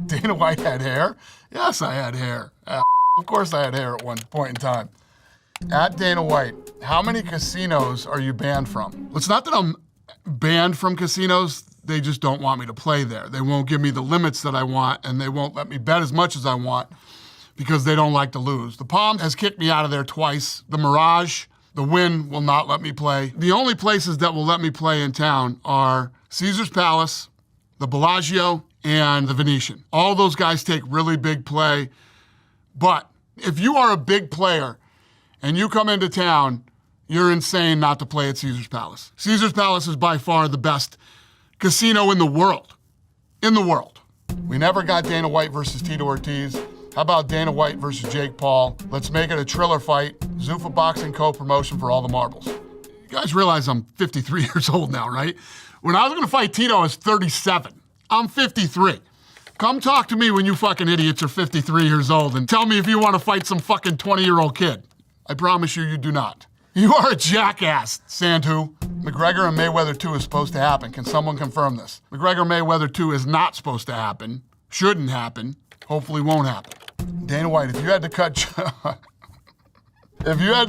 Dana White had hair? Yes, I had hair. Of course I had hair at one point in time. At Dana White, how many casinos are you banned from? It's not that I'm banned from casinos, they just don't want me to play there. They won't give me the limits that I want, and they won't let me bet as much as I want because they don't like to lose. The Palm has kicked me out of there twice. The Mirage, the Wynn will not let me play. The only places that will let me play in town are Caesar's Palace, the Bellagio, and the Venetian. All those guys take really big play, but if you are a big player and you come into town, you're insane not to play at Caesar's Palace. Caesar's Palace is by far the best casino in the world. In the world. We never got Dana White versus Tito Ortiz. How about Dana White versus Jake Paul? Let's make it a Triller fight. Zuffa Boxing co-promotion for all the marbles. You guys realize I'm 53 years old now, right? When I was gonna fight Tito, I was 37. I'm 53. Come talk to me when you fucking idiots are 53 years old and tell me if you want to fight some fucking 20-year-old kid. I promise you, you do not. You are a jackass, Sandhu. McGregor and Mayweather 2 is supposed to happen. Can someone confirm this? McGregor Mayweather 2 is not supposed to happen. Shouldn't happen. Hopefully won't happen. Dana White, if you had to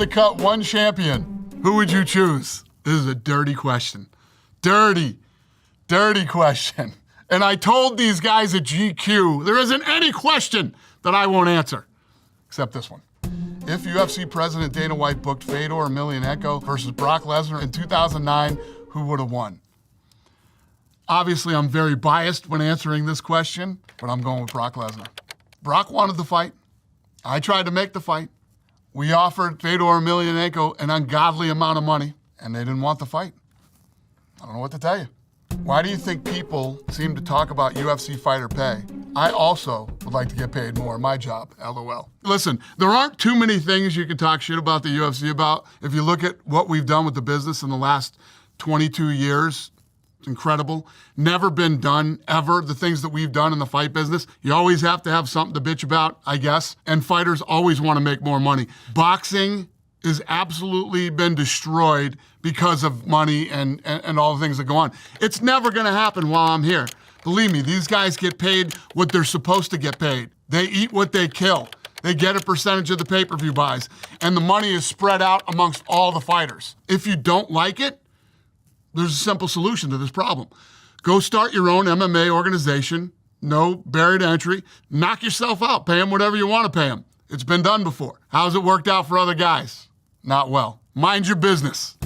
cut one champion, who would you choose? This is a dirty question. Dirty question. And I told these guys at GQ, there isn't any question that I won't answer, except this one. If UFC President Dana White booked Fedor Emelianenko versus Brock Lesnar in 2009, who would have won? Obviously, I'm very biased when answering this question, but I'm going with Brock Lesnar. Brock wanted the fight. I tried to make the fight. We offered Fedor Emelianenko an ungodly amount of money, and they didn't want the fight. I don't know what to tell you. Why do you think people seem to talk about UFC fighter pay? I also would like to get paid more in my job, LOL. Listen, there aren't too many things you can talk shit about the UFC about. If you look at what we've done with the business in the last 22 years, it's incredible. Never been done, ever. The things that we've done in the fight business, you always have to have something to bitch about, I guess. And fighters always want to make more money. Boxing has absolutely been destroyed because of money and all the things that go on. It's never gonna happen while I'm here. Believe me, these guys get paid what they're supposed to get paid. They eat what they kill. They get a percentage of the pay-per-view buys, and the money is spread out amongst all the fighters. If you don't like it, there's a simple solution to this problem. Go start your own MMA organization, no barrier to entry, knock yourself out, pay them whatever you want to pay them. It's been done before. How's it worked out for other guys? Not well. Mind your business.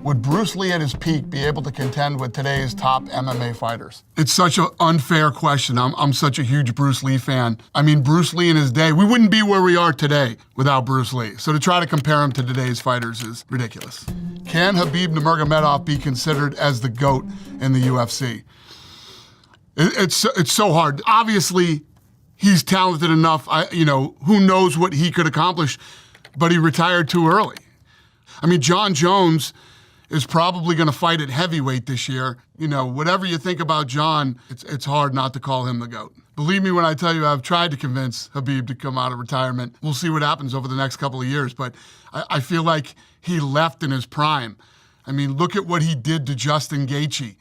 Would Bruce Lee at his peak be able to contend with today's top MMA fighters? It's such an unfair question. I'm such a huge Bruce Lee fan. I mean, Bruce Lee in his day, we wouldn't be where we are today without Bruce Lee. So to try to compare him to today's fighters is ridiculous. Can Habib Namergamethof be considered as the GOAT in the UFC? It's so hard. Obviously, he's talented enough. Who knows what he could accomplish, but he retired too early. I mean, John Jones is probably going to fight at heavyweight this year. Whatever you think about John, it's hard not to call him the GOAT. Believe me when I tell you I've tried to convince Habib to come out of retirement. We'll see what happens over the next couple of years, but I feel like he left in his prime. I mean, look at what he did to Justin Gaethje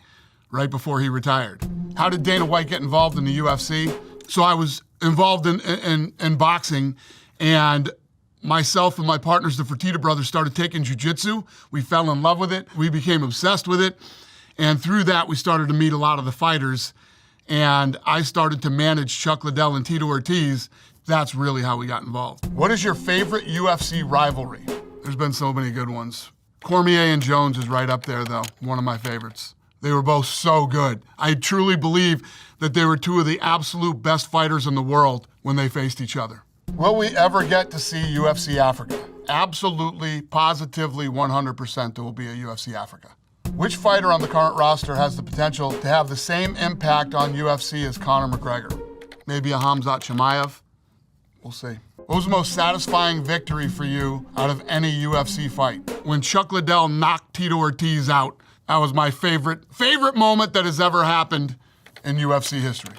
right before he retired. How did Dana White get involved in the UFC? So I was involved in boxing, and myself and my partners, the Fertitta brothers, started taking jiu-jitsu. We fell in love with it. We became obsessed with it. And through that, we started to meet a lot of the fighters. And I started to manage Chuck Liddell and Tito Ortiz. That's really how we got involved. What is your favorite UFC rivalry? There's been so many good ones. Cormier and Jones is right up there, though. One of my favorites. They were both so good. I truly believe that they were two of the absolute best fighters in the world when they faced each other. Will we ever get to see UFC Africa? Absolutely, positively, 100% there will be a UFC Africa. Which fighter on the current roster has the potential to have the same impact on UFC as Conor McGregor? Maybe a Khamzat Chimaev? We'll see. What was the most satisfying victory for you out of any UFC fight? When Chuck Liddell knocked Tito Ortiz out, that was my favorite moment that has ever happened in UFC history.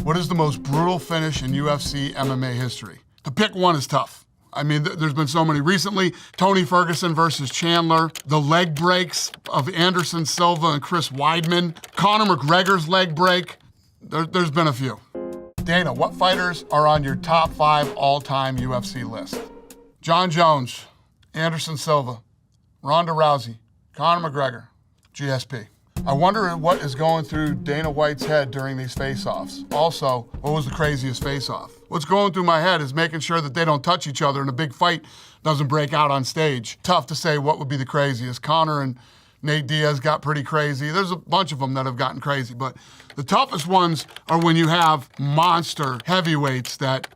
What is the most brutal finish in UFC MMA history? To pick one is tough. I mean, there's been so many. Recently, Tony Ferguson versus Chandler, the leg breaks of Anderson Silva and Chris Weidman, Conor McGregor's leg break. There's been a few. Dana, what fighters are on your top 5 all-time UFC list? John Jones, Anderson Silva, Ronda Rousey, Conor McGregor, GSP. I wonder what is going through Dana White's head during these face-offs. Also, what was the craziest face-off? What's going through my head is making sure that they don't touch each other and a big fight doesn't break out on stage. Tough to say what would be the craziest. Conor and Nate Diaz got pretty crazy. There's a bunch of them that have gotten crazy, but the toughest ones are when you have monster heavyweights that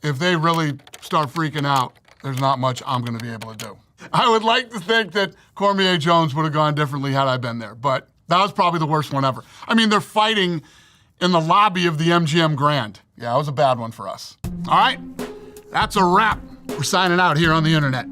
if they really start freaking out, there's not much I'm gonna be able to do. I would like to think that Cormier Jones would have gone differently had I been there, but that was probably the worst one ever. I mean, they're fighting in the lobby of the MGM Grand. Yeah, it was a bad one for us. All right, that's a wrap. We're signing out here on the internet.